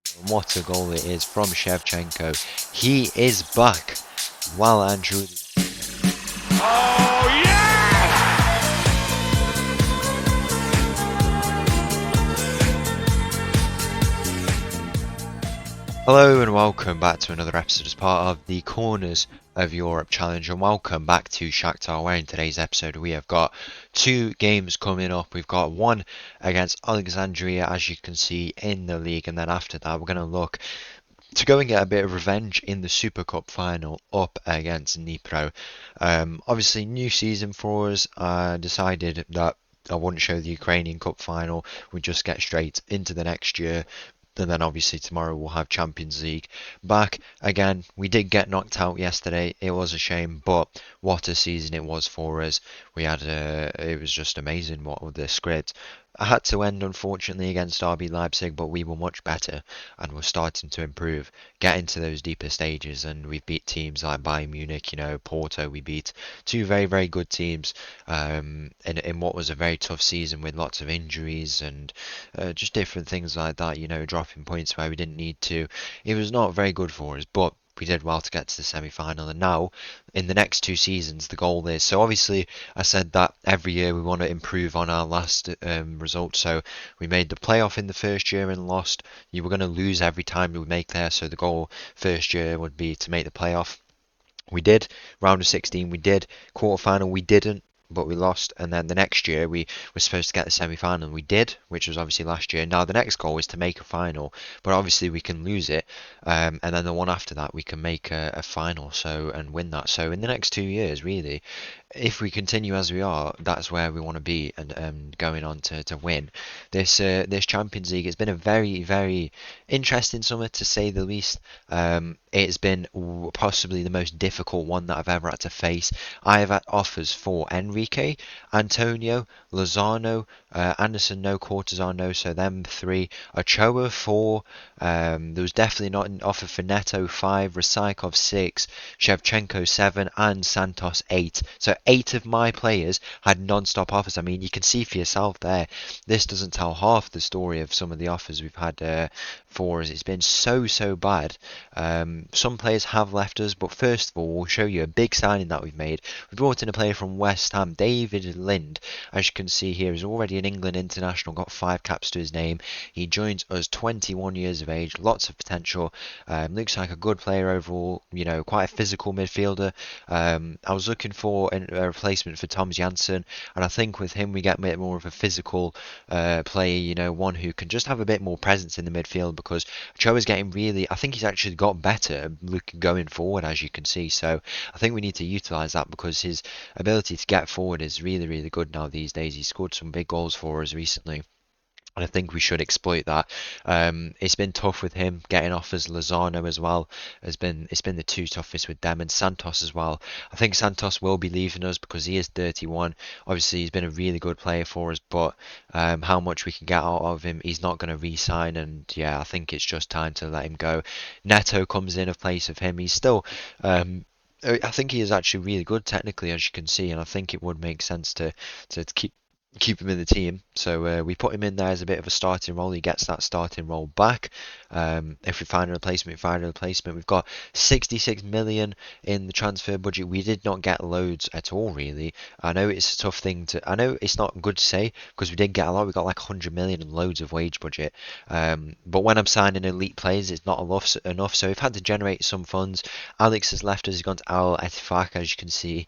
And what a goal it is from Shevchenko. He is back. Well and truly. Oh, yes! Hello and welcome back to another episode as part of the Corners of Europe Challenge, and welcome back to Shakhtar, where in today's episode we have got two games coming up. We've got one against Oleksandriia, as you can see, in the league, and then after that we're going to look to go and get a bit of revenge in the Super Cup final up against Dnipro. Obviously, new season for us. I decided that I wouldn't show the Ukrainian Cup final. We'd just get straight into the next year. And then obviously tomorrow we'll have Champions League back again. We did get knocked out yesterday. It was a shame, but what a season it was for us. We had it was just amazing what the script. I had to end unfortunately against RB Leipzig, but we were much better and we're starting to improve, get into those deeper stages, and we've beat teams like Bayern Munich, Porto. We beat two very very good teams in what was a very tough season with lots of injuries and just different things like that, dropping points where we didn't need to. It was not very good for us, but we did well to get to the semi-final. And now, in the next two seasons, the goal is, so obviously I said that every year we want to improve on our last result. So we made the playoff in the first year and lost. You were going to lose every time we make there, so the goal first year would be to make the playoff. We did. Round of 16 we did. Quarter final we didn't, but we lost. And then the next year we were supposed to get the semi-final and we did, which was obviously last year. Now the next goal is to make a final, but obviously we can lose it. And then the one after that we can make a final and win that. So in the next 2 years, really, if we continue as we are, that's where we want to be, and going on to win this Champions League. It's been a very very interesting summer, to say the least. It's been possibly the most difficult one that I've ever had to face. I have had offers for Enrique, Antonio, Lozano, Anderson no, Cortazar no, so them three. Ochoa 4. There was definitely not an offer for Neto 5, Rysakov 6, Shevchenko 7, and Santos 8. So 8 of my players had non-stop offers. I mean, you can see for yourself there. This doesn't tell half the story of some of the offers we've had for us. It's been so bad. Some players have left us, but first of all, we'll show you a big signing that we've made. We brought in a player from West Ham, David Lind. As you can see here, he's already an England international, got 5 caps to his name. He joins us 21 years of age, lots of potential. Looks like a good player overall, quite a physical midfielder. I was looking for a replacement for Thomas Janssen, and I think with him we get a bit more of a physical player, one who can just have a bit more presence in the midfield, because Cho is getting I think he's actually got better going forward, as you can see. So I think we need to utilise that, because his ability to get forward is really really good now these days. He scored some big goals for us recently, and I think we should exploit that. It's been tough with him getting offers. Lozano as well it's been the two toughest with them, and Santos as well. I think Santos will be leaving us because he is 31. Obviously, he's been a really good player for us, but how much we can get out of him, he's not going to re-sign, and yeah, I think it's just time to let him go. Neto comes in place of him. He's still. I think he is actually really good technically, as you can see, and I think it would make sense to keep him in the team. So we put him in there as a bit of a starting role. He gets that starting role back. If we find a replacement, we find a replacement. We've got 66 million in the transfer budget. We did not get loads at all, really. I know it's a tough thing I know it's not good to say, because we did get a lot. We got like 100 million and loads of wage budget. But when I'm signing elite players, it's not enough. So we've had to generate some funds. Alex has left us. He's gone to Al Ettifaq, as you can see,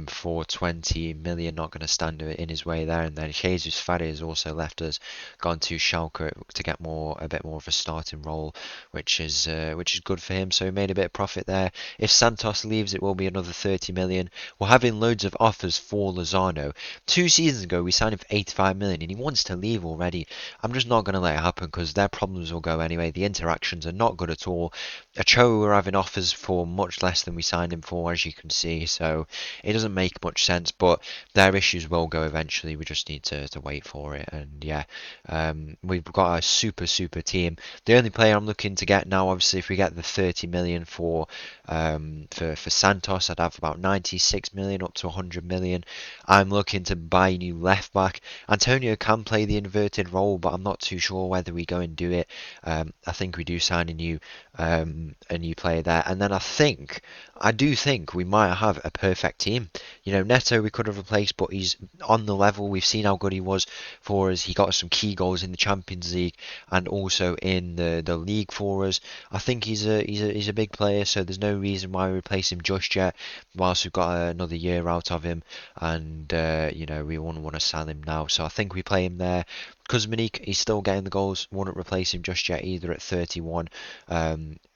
for 20 million. Not going to stand in his way there. And then Jesus Fari has also left us, gone to Schalke to get a bit more of a starting role, which is good for him. So he made a bit of profit there. If Santos leaves, it will be another 30 million. We're having loads of offers for Lozano. 2 seasons ago we signed him for 85 million, and he wants to leave already. I'm just not going to let it happen, because their problems will go anyway. The interactions are not good at all. Ochoa were having offers for much less than we signed him for, as you can see. So it doesn't make much sense, but their issues will go eventually. We just need to wait for it. And yeah, we've got a super team. The The only player I'm looking to get now, obviously, if we get the 30 million for Santos, I'd have about 96 million up to 100 million. I'm looking to buy a new left back. Antonio can play the inverted role, but I'm not too sure whether we go and do it. I think we do sign a new player there, and then I do think we might have a perfect team. Neto we could have replaced, but he's on the level. We've seen how good he was for us. He got us some key goals in the Champions League and also in the league for us. I think he's a big player, so there's no reason why we replace him just yet. Whilst we've got another year out of him, and we wouldn't want to sell him now. So I think we play him there. Kuzminik, he's still getting the goals. Wouldn't replace him just yet either at 31.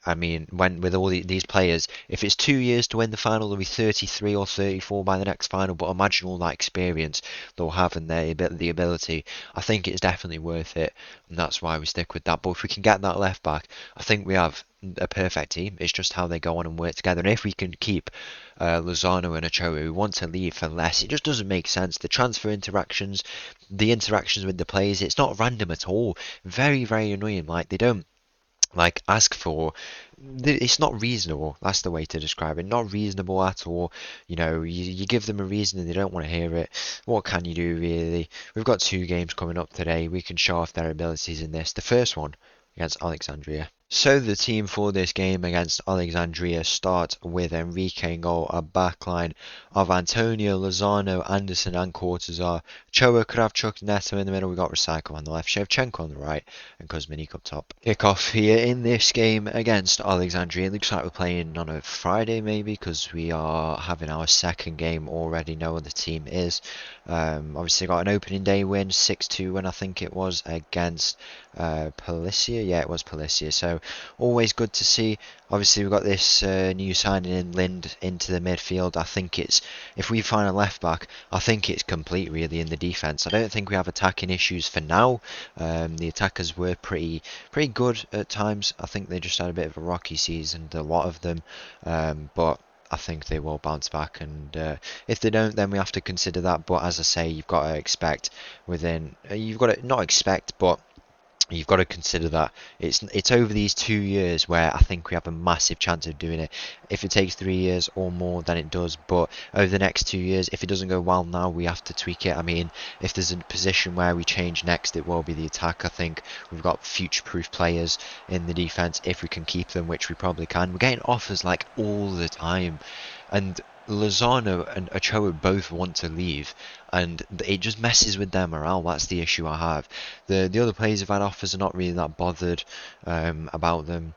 I mean, when with all these players, if it's 2 years to win the final, they'll be 33 or 34 by the next final. But imagine all that experience they'll have and the ability. I think it's definitely worth it, and that's why we stick with that. But if we can get that left back, I think we have a perfect team. It's just how they go on and work together. And if we can keep Lozano and Ochoa, who want to leave for less, it just doesn't make sense. The transfer interactions, the interactions with the players, it's not random at all. Very, very annoying. Like, they don't ask for, it's not reasonable. That's the way to describe it. Not reasonable at all. You give them a reason and they don't want to hear it. What can you do, really? We've got 2 games coming up today. We can show off their abilities in this. The first one against Oleksandriia. So the team for this game against Oleksandriia start with Enrique in goal, a backline of Antonio, Lozano, Anderson and Cortazar, Choa, Kravchuk, Neto in the middle. We got Recycle on the left, Shevchenko on the right, and Kuzminik up top. Kick off here in this game against Oleksandriia. It looks like we're playing on a Friday maybe, because we are having our second game already. No other team is. Obviously got an opening day win, 6-2 win I think it was, against Policia. Yeah, it was Policia. So always good to see. Obviously we've got this new signing in Lind into the midfield. I think if we find a left back, I think it's complete really in the defence. I don't think we have attacking issues for now. The attackers were pretty good at times. I think they just had a bit of a rocky season, a lot of them, but I think they will bounce back, and if they don't, then we have to consider that. But as I say, you've got to expect you've got to not expect, but you've got to consider that it's over these 2 years where I think we have a massive chance of doing it. If it takes 3 years or more, then it does. But over the next 2 years, if it doesn't go well now, we have to tweak it. I mean, if there's a position where we change next, it will be the attack. I think we've got future-proof players in the defense if we can keep them, which we probably can. We're getting offers like all the time, and Lozano and Ochoa both want to leave, and it just messes with their morale. That's the issue I have. The other players have had offers, are not really that bothered about them.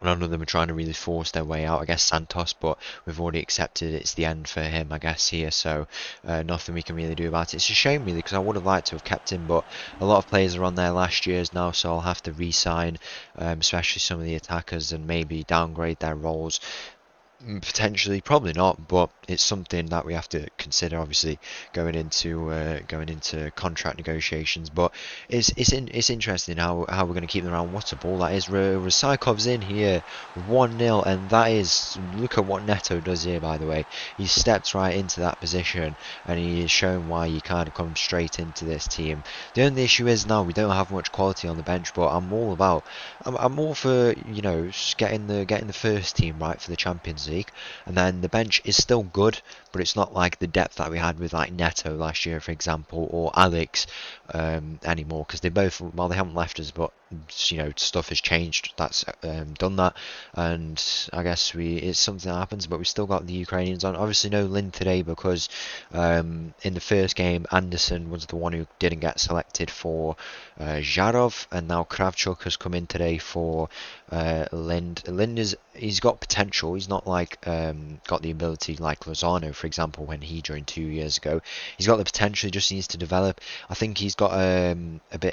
None of them are trying to really force their way out. I guess Santos, but we've already accepted it's the end for him, I guess, here. So nothing we can really do about it. It's a shame, really, because I would have liked to have kept him, but a lot of players are on their last years now, so I'll have to re-sign, especially some of the attackers, and maybe downgrade their roles. Potentially, probably not, but it's something that we have to consider. Obviously, going into contract negotiations. But it's interesting how we're going to keep them around. What a ball that is! Rysaikov's in here, 1-0, and that is, look at what Neto does here. By the way, he steps right into that position, and he is showing why you kind of come straight into this team. The only issue is now we don't have much quality on the bench, but I'm all for getting the first team right for the Champions League, and then the bench is still good, but it's not like the depth that we had with like Neto last year, for example, or Alex anymore, because they haven't left us, but stuff has changed. That's done that, and I guess it's something that happens. But we still got the Ukrainians on. Obviously no Lind today because in the first game Anderson was the one who didn't get selected for Zharov, and now Kravchuk has come in today for Lind. He's got potential. He's not like got the ability like Lozano, for example, when he joined 2 years ago. He's got the potential. He just needs to develop. I think he's got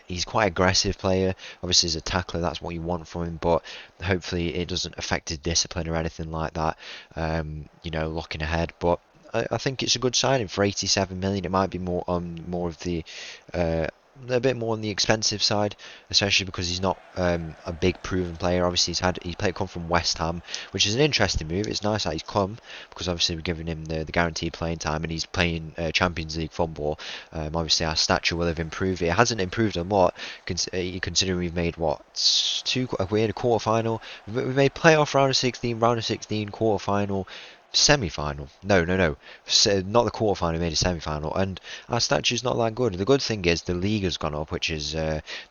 he's quite aggressive player. Obviously as a tackler, that's what you want from him, but hopefully it doesn't affect his discipline or anything like that, looking ahead. But I think it's a good signing for 87 million. It might be more of the a bit more on the expensive side, especially because he's not a big proven player. Obviously, come from West Ham, which is an interesting move. It's nice that he's come because obviously we're giving him the guaranteed playing time, and he's playing Champions League football. Obviously, our stature will have improved. It hasn't improved a lot, considering we've made what two? We had a quarter final. We made playoff round of 16, quarter final. Semi-final. No, no, no. Not the quarter-final. We made a semi-final, and our statue's not that good. The good thing is the league has gone up, which is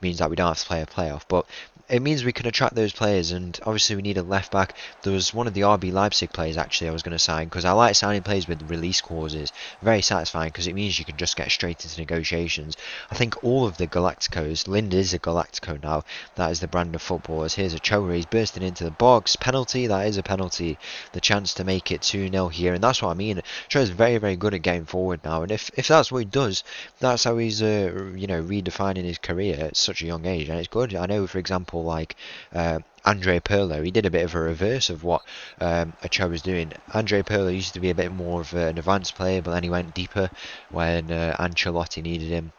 means that we don't have to play a playoff. But it means we can attract those players, and obviously we need a left back. There was one of the RB Leipzig players actually I was going to sign because I like signing players with release clauses. Very satisfying because it means you can just get straight into negotiations. I think all of the Galacticos, Lind is a Galactico now. That is the brand of footballers. Here's a Choa. He's bursting into the box. Penalty. That is a penalty. The chance to make it 2-0 here, and that's what I mean. Choa's very, very good at getting forward now, and if that's what he does, that's how he's redefining his career at such a young age, and it's good. I know, for example, like Andre Pirlo, he did a bit of a reverse of what Ochoa was doing. Andre Pirlo used to be a bit more of an advanced player, but then he went deeper when Ancelotti needed him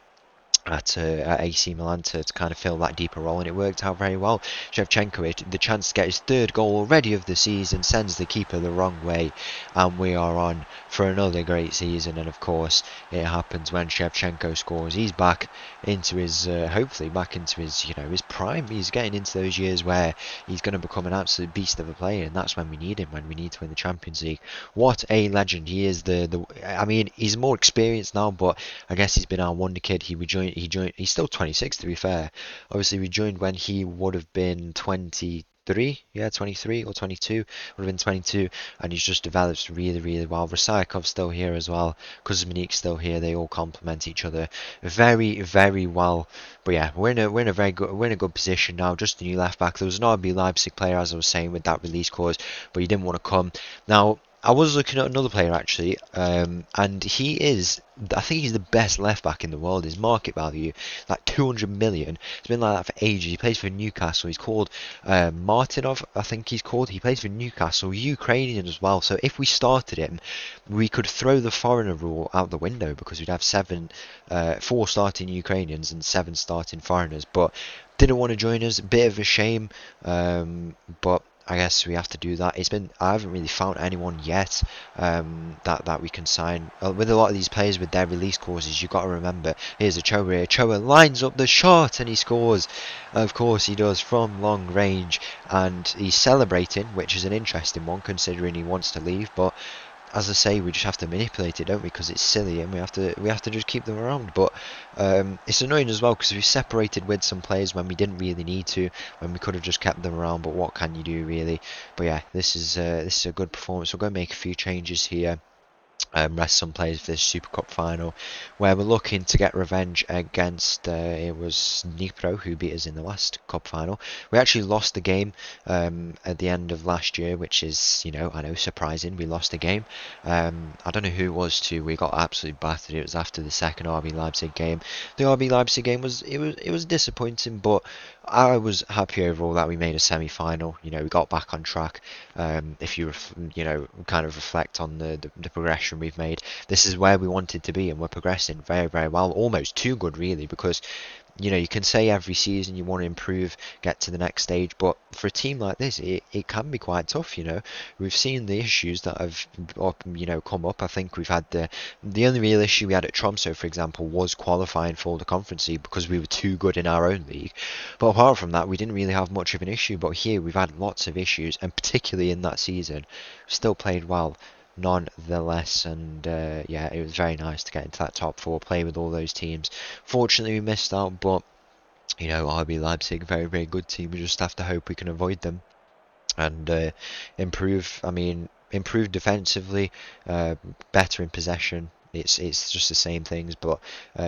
at AC Milan to kind of fill that deeper role, and it worked out very well. Shevchenko, the chance to get his third goal already of the season, sends the keeper the wrong way, and we are on for another great season. And of course, it happens when Shevchenko scores. He's back into his, hopefully back into his, his prime. He's getting into those years where he's going to become an absolute beast of a player, and that's when we need him, when we need to win the Champions League. What a legend he is! I mean, he's more experienced now, but I guess he's been our wonder kid. He's still 26 to be fair. Obviously we joined when he would have been 23, yeah, 23 or 22, would have been 22, and he's just developed really, really well. Rasakov's still here as well, Kuzminik's still here. They all complement each other very, very well. But yeah, we're in a good position now. Just the new left back. There was an RB Leipzig player, as I was saying, with that release clause, but he didn't want to come. Now I was looking at another player actually, and I think he's the best left back in the world. His market value, like 200 million. It's been like that for ages. He plays for Newcastle. He's called Martinov, I think he's called. He plays for Newcastle, Ukrainian as well. So if we started him, we could throw the foreigner rule out the window because we'd have four starting Ukrainians and 7 starting foreigners. But didn't want to join us. A bit of a shame, but I guess we have to do that. I haven't really found anyone yet that we can sign. With a lot of these players with their release clauses, you've got to remember, here's Ochoa. Ochoa lines up the shot and he scores. Of course he does from long range, and he's celebrating, which is an interesting one considering he wants to leave, but as I say, we just have to manipulate it, don't we? Because it's silly, and we have to just keep them around. But it's annoying as well because we separated with some players when we didn't really need to, when we could have just kept them around. But what can you do, really? But yeah, this is a good performance. We're going to make a few changes here. Rest some players for this Super Cup final, where we're looking to get revenge against it was Dnipro who beat us in the last cup final. We actually lost the game at the end of last year, which is, I know, surprising. We lost the game. I don't know who it was to. We got absolutely battered. It was after the second RB Leipzig game. The RB Leipzig game was disappointing, but I was happy overall that we made a semi-final. We got back on track. If you kind of reflect on the progression we've made, this is where we wanted to be, and we're progressing very, very well. Almost too good, really, because you can say every season you want to improve, get to the next stage, but for a team like this, it can be quite tough. We've seen the issues that have come up. I think we've had the only real issue we had at Tromsø, for example, was qualifying for the Conference League because we were too good in our own league. But apart from that, we didn't really have much of an issue. But here we've had lots of issues, and particularly in that season, still played well nonetheless. And yeah, it was very nice to get into that top 4, play with all those teams. Fortunately, we missed out, but RB Leipzig, very, very good team. We just have to hope we can avoid them and improve. I mean, improve defensively, better in possession. It's just the same things, but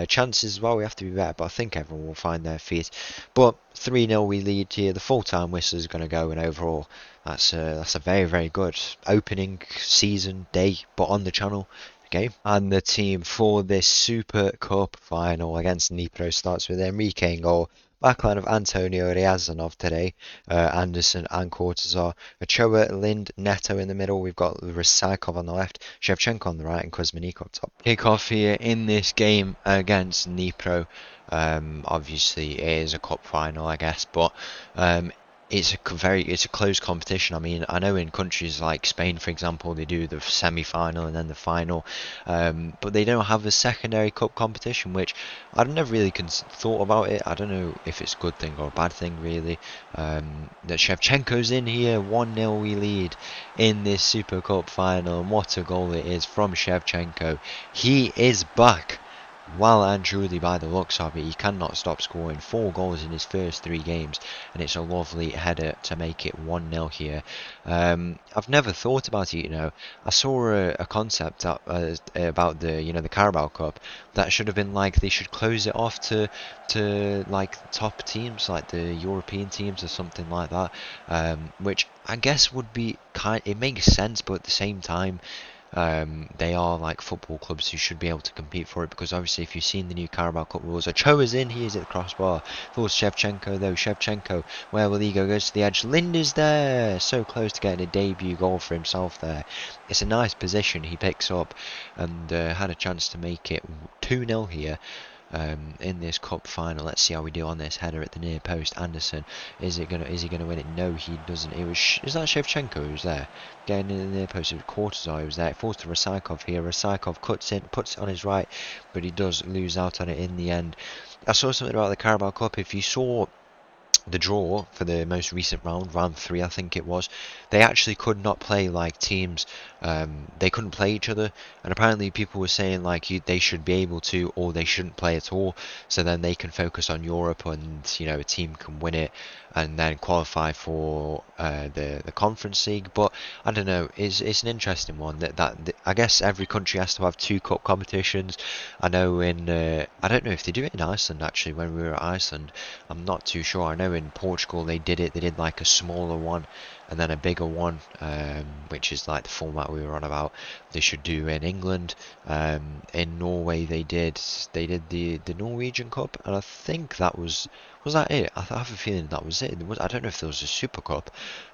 chances as well, we have to be better. But I think everyone will find their feet. But 3-0 we lead here. The full-time whistle is going to go, and overall, that's a very, very good opening season day, but on the channel game. And the team for this Super Cup final against Dnipro starts with Enrique in goal, Backline of Antonio Ryazanov today, Anderson and Cortazar, Ochoa, Lind, Neto in the middle. We've got Rysakov on the left, Shevchenko on the right, and Kuzmeniko up top. Kick-off here in this game against Dnipro. Obviously, it is a cup final, I guess, but it's a close competition. I mean, I know in countries like Spain, for example, they do the semi-final and then the final, but they don't have a secondary cup competition, which I've never really thought about it. I don't know if it's a good thing or a bad thing, really. That Shevchenko's in here, 1-0 we lead in this Super Cup final, and what a goal it is from Shevchenko. He is back. Well and truly, by the looks of it, he cannot stop scoring 4 goals in his first 3 games, and it's a lovely header to make it 1-0 here. I've never thought about it, I saw a concept about the Carabao Cup that should have been like they should close it off to like top teams, like the European teams or something like that, which I guess would be it makes sense, but at the same time. They are like football clubs who should be able to compete for it, because obviously if you've seen the new Carabao Cup rules, Ochoa's in, he is at the crossbar. For Shevchenko though, Shevchenko, where will he go? Goes to the edge. Lind is there, so close to getting a debut goal for himself there. It's a nice position he picks up, and had a chance to make it 2-0 here. In this cup final. Let's see how we do on this header at the near post. Anderson, is he gonna win it? No, he doesn't. Is that Shevchenko who's there? Getting in the near post. It was Cortazar who was there. It falls to Rysakov here. Rysakov cuts in, puts it on his right, but he does lose out on it in the end. I saw something about the Carabao Cup. If you saw the draw for the most recent round 3 I think it was, they actually could not play like teams. They couldn't play each other, and apparently people were saying like they should be able to, or they shouldn't play at all, so then they can focus on Europe, and a team can win it and then qualify for the Conference League. But I don't know, it's an interesting one that I guess every country has to have 2 cup competitions. I know I don't know if they do it in Iceland actually. When we were at Iceland, I'm not too sure. I know in Portugal they did it. They did like a smaller one and then a bigger one, which is like the format we were on about. They should do in England. In Norway they did the Norwegian Cup, and I think was that it? I have a feeling that was it. I don't know if there was a Super Cup.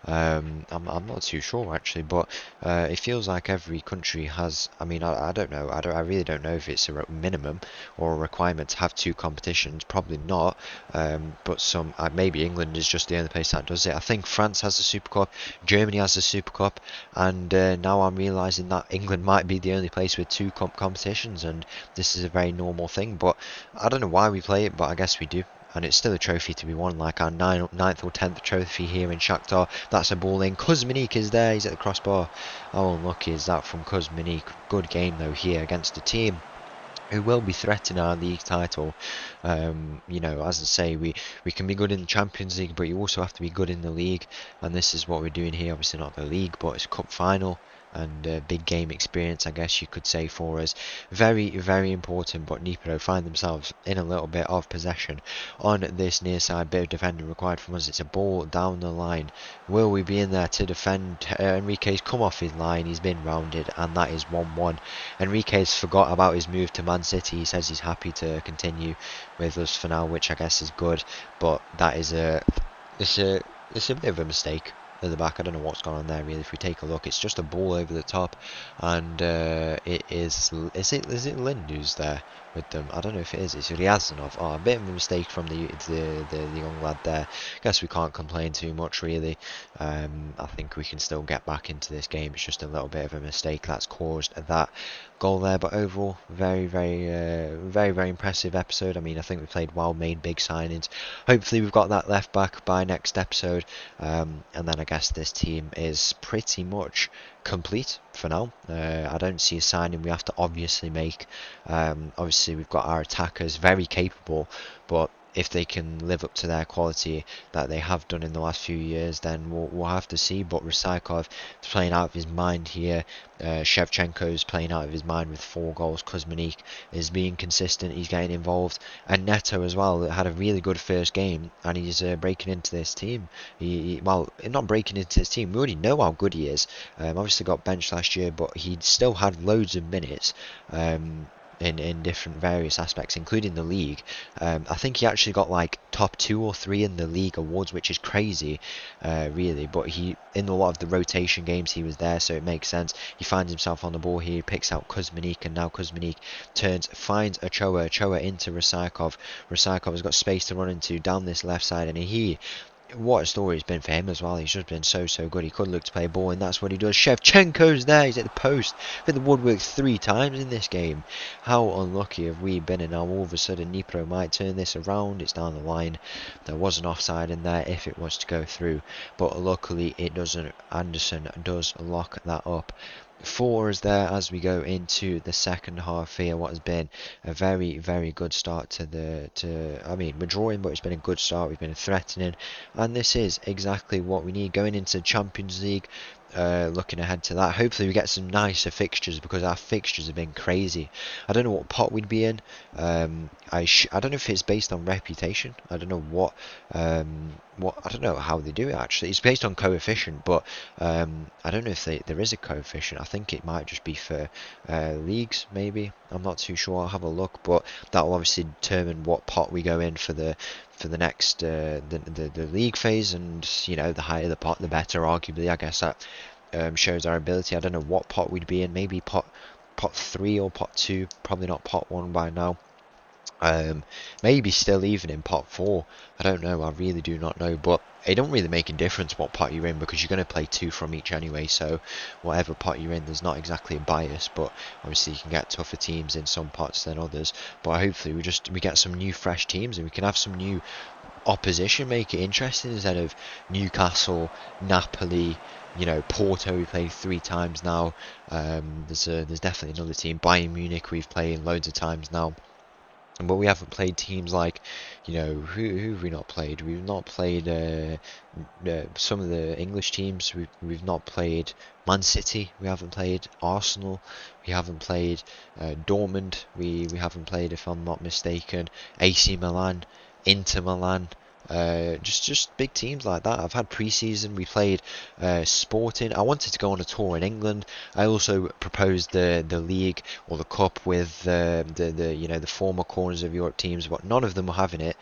I'm not too sure actually, but it feels like every country has. I mean, I don't know. I really don't know if it's a minimum or a requirement to have 2 competitions. Probably not. But maybe England is just the only place that does it. I think France has the Super Cup, Germany has the Super Cup, and now I'm realising that England might be the only place with 2 competitions, and this is a very normal thing. But I don't know why we play it, but I guess we do. And it's still a trophy to be won, like our 9th or 10th trophy here in Shakhtar. That's a ball in. Kuzmeniko is there, he's at the crossbar. How unlucky is that from Kuzmeniko? Good game though here against a team who will be threatening our league title. As I say, we can be good in the Champions League, but you also have to be good in the league, and this is what we're doing here. Obviously not the league, but it's a cup final and big game experience, I guess you could say, for us. Very, very important, but Dnipro find themselves in a little bit of possession on this near side. Bit of defending required from us. It's a ball down the line. Will we be in there to defend? Enrique's come off his line. He's been rounded, and that is 1-1. Enrique's forgot about his move to Man City. He says he's happy to continue with us for now, which I guess is good, but that is it's a it's a bit of a mistake at the back. I don't know what's gone on there really. If we take a look, it's just a ball over the top, and it is it Lind who's there with them? I don't know if it is. It's Ryazanov. Oh, a bit of a mistake from the young lad there. Guess we can't complain too much really. I think we can still get back into this game. It's just a little bit of a mistake that's caused that goal there, but overall very very impressive episode. I mean, I think we played well, made big signings. Hopefully we've got that left back by next episode, and then I guess this team is pretty much complete for now. I don't see a signing we have to obviously make. Obviously we've got our attackers, very capable, but if they can live up to their quality that they have done in the last few years, then we'll have to see. But Rysakov is playing out of his mind here. Shevchenko is playing out of his mind with 4 goals. Kuzmeniko is being consistent. He's getting involved, and Neto as well had a really good first game, and he's breaking into this team. Well, not breaking into this team. We already know how good he is. Obviously got benched last year, but he still had loads of minutes. in different various aspects, including the league. I think he actually got like top 2 or 3 in the league awards, which is crazy, really. But he, in a lot of the rotation games, he was there, so it makes sense. He finds himself on the ball here, he picks out Kuzminik, and now Kuzminik finds Ochoa into Rysakov. Rysakov has got space to run into down this left side, and what a story it's been for him as well. He's just been so good. He could look to play a ball, and that's what he does. Shevchenko's there. He's at the post. Hit the woodwork 3 times in this game. How unlucky have we been? And now all of a sudden, Dnipro might turn this around. It's down the line. There was an offside in there if it was to go through, but luckily it doesn't. Anderson does lock that up. 4 is there as we go into the second half here. What has been a very good start I mean, we're drawing, but it's been a good start. We've been threatening, and this is exactly what we need going into Champions League. Looking ahead to that, hopefully we get some nicer fixtures, because our fixtures have been crazy. I don't know what pot we'd be in. I don't know if it's based on reputation. I don't know what I don't know how they do it actually. It's based on coefficient, but I don't know if there is a coefficient. I think it might just be for leagues, maybe. I'm not too sure. I'll have a look, but that will obviously determine what pot we go in for the next the league phase, and you know, the higher the pot, the better. Arguably, I guess that shows our ability. I don't know what pot we'd be in. Maybe pot 3 or pot 2. Probably not pot 1 by now. Maybe still even in pot 4. I don't know. I really do not know. But it don't really make a difference what pot you're in, because you're going to play 2 from each anyway. So whatever pot you're in, there's not exactly a bias. But obviously you can get tougher teams in some pots than others. But hopefully we get some new fresh teams, and we can have some new opposition, make it interesting, instead of Newcastle, Napoli, you know, Porto we played 3 times now. There's definitely another team, Bayern Munich, we've played loads of times now. But we haven't played teams like, you know, who have we not played? We've not played some of the English teams. We've not played Man City. We haven't played Arsenal. We haven't played Dortmund. We haven't played, if I'm not mistaken, AC Milan, Inter Milan. Just big teams like that. I've had pre-season. We played Sporting. I wanted to go on a tour in England. I also proposed the league or the cup with the you know, the former corners of Europe teams, but none of them were having it.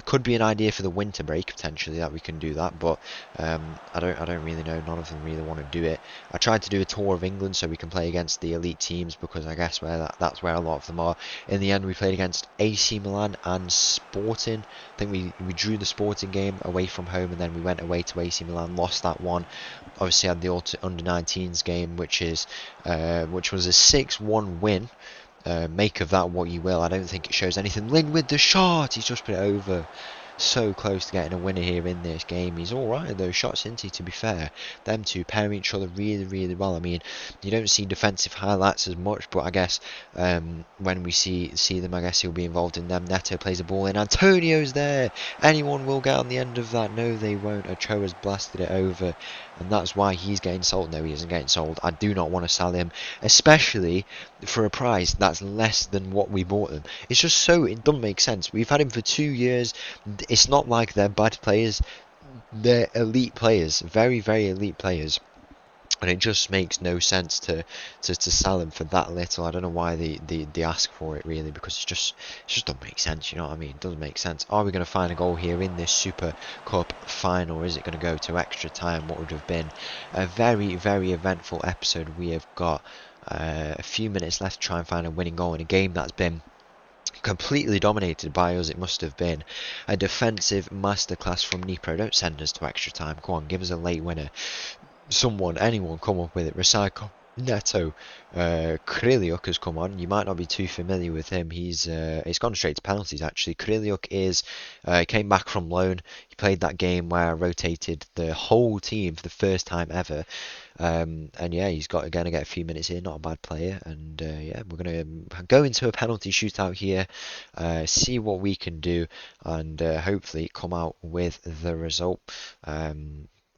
Could be an idea for the winter break potentially, that we can do that, but I don't really know. None of them really want to do it. I tried to do a tour of England so we can play against the elite teams, because I guess that's where a lot of them are. In the end, we played against AC Milan and Sporting. I think we drew the Sporting game away from home, and then we went away to AC Milan, lost that one. Obviously had the under-19s game, which was a 6-1 win. Make of that what you will. I don't think it shows anything. Lin with the shot, he's just put it over. So close to getting a winner here in this game. He's alright, those shots, isn't he, to be fair? Them two pairing each other really well. I mean, you don't see defensive highlights as much, but I guess when we see them, I guess he'll be involved in them. Neto plays a ball in. Antonio's there. Anyone will get on the end of that. No, they won't. Ochoa's blasted it over, and that's why he's getting sold. No, he isn't getting sold. I do not want to sell him, especially for a price that's less than what we bought him. It's just so, it doesn't make sense. We've had him for 2 years. It's not like they're bad players. They're elite players, very elite players. And it just makes no sense to sell him for that little. I don't know why they ask for it, really, because it just doesn't make sense. You know what I mean? It doesn't make sense. Are we going to find a goal here in this Super Cup final, or is it going to go to extra time? What would have been a very eventful episode. We have got a few minutes left to try and find a winning goal in a game that's been completely dominated by us. It must have been a defensive masterclass from Dnipro. Don't send us to extra time. Go on, give us a late winner. Anyone come up with it. Recycle. Neto. Kryliuk has come on. You might not be too familiar with him. He's gone straight to penalties, actually. Kryliuk came back from loan. He played that game where I rotated the whole team for the first time ever. And yeah, he's going to get a few minutes here. Not a bad player. And yeah, we're going to go into a penalty shootout here, see what we can do, and hopefully come out with the result.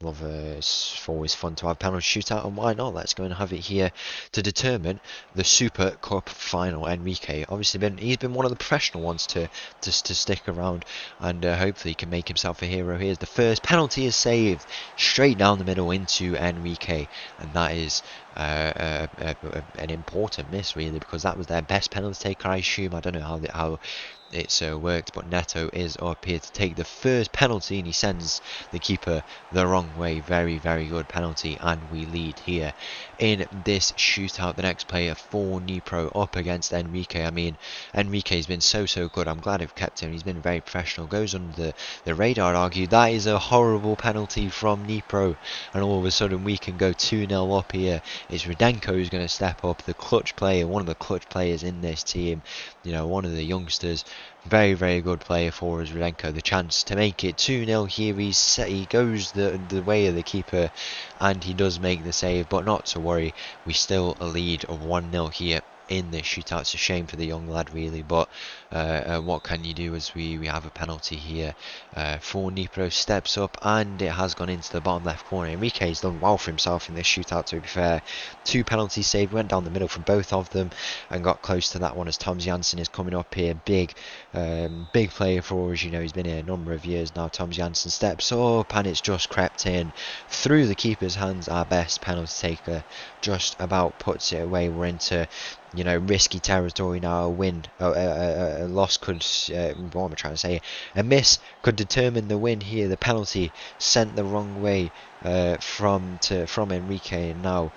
It's always fun to have penalty shootout, and why not? Let's go and have it here to determine the Super Cup final. Enrique, obviously, he's been one of the professional ones to stick around, and hopefully he can make himself a hero. Here's the first penalty is saved straight down the middle into Enrique, and that is an important miss really, because that was their best penalty taker, I assume. I don't know how it's worked, but Neto is up here to take the first penalty, and he sends the keeper the wrong way. Very, very good penalty, and we lead here in this shootout. The next player for Dnipro up against Enrique. I mean, Enrique's been so good. I'm glad I've kept him. He's been very professional. Goes under the radar, I'd argue. That is a horrible penalty from Dnipro, and all of a sudden we can go 2-0 up here. It's Rudenko who's going to step up, the clutch player, one of the clutch players in this team. You know, one of the youngsters. Very, very good player for us, Rudenko. The chance to make it 2-0 here. He goes the way of the keeper, and he does make the save, but not to worry. We still a lead of 1-0 here in this shootout. It's a shame for the young lad, really, but what can you do as we have a penalty here for Dnipro. Steps up, and it has gone into the bottom left corner. Enrique's done well for himself in this shootout, to be fair. 2 penalties saved, went down the middle from both of them and got close to that one as Tom Jansen is coming up here. Big player for us, you know, he's been here a number of years now. Tom Jansen steps up, and it's just crept in through the keeper's hands. Our best penalty taker just about puts it away. We're into, you know, risky territory now. A loss could, what am I trying to say? A miss could determine the win here. The penalty sent the wrong way from Enrique, and now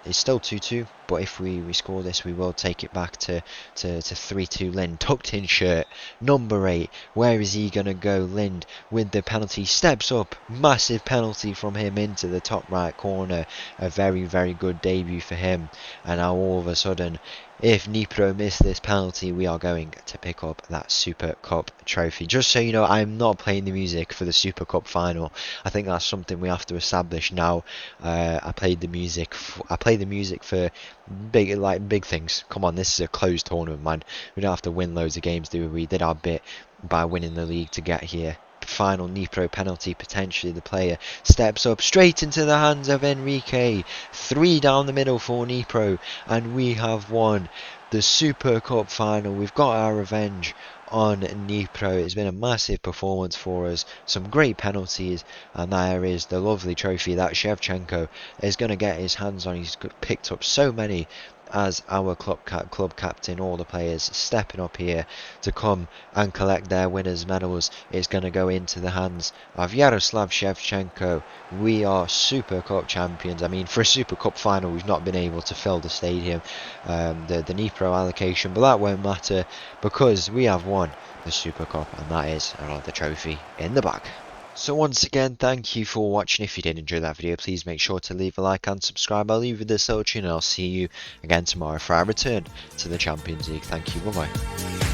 it's still 2-2. But if we score this, we will take it back to 3-2. Lind, tucked in shirt, number 8. Where is he gonna go? Lind with the penalty, steps up, massive penalty from him into the top right corner. A very, very good debut for him. And now all of a sudden, if Dnipro miss this penalty, we are going to pick up that Super Cup trophy. Just so you know, I'm not playing the music for the Super Cup final. I think that's something we have to establish now. I play the music for big things. Come on, this is a closed tournament, man. We don't have to win loads of games, do we? We did our bit by winning the league to get here. Final Dnipro penalty, potentially the player steps up straight into the hands of Enrique. 3 down the middle for Dnipro, and we have won the Super Cup final. We've got our revenge on Dnipro. It's been a massive performance for us, some great penalties, and there is the lovely trophy that Shevchenko is going to get his hands on. He's picked up so many as our club captain. All the players stepping up here to come and collect their winners' medals. It's going to go into the hands of Yaroslav Shevchenko. We are Super Cup champions. I mean, for a Super Cup final, we've not been able to fill the stadium, the Dnipro allocation, but that won't matter because we have won the Super Cup, and that is the trophy in the bag. So once again, thank you for watching. If you did enjoy that video, please make sure to leave a like and subscribe. I'll leave you with this little tune, and I'll see you again tomorrow for our return to the Champions League. Thank you, bye bye.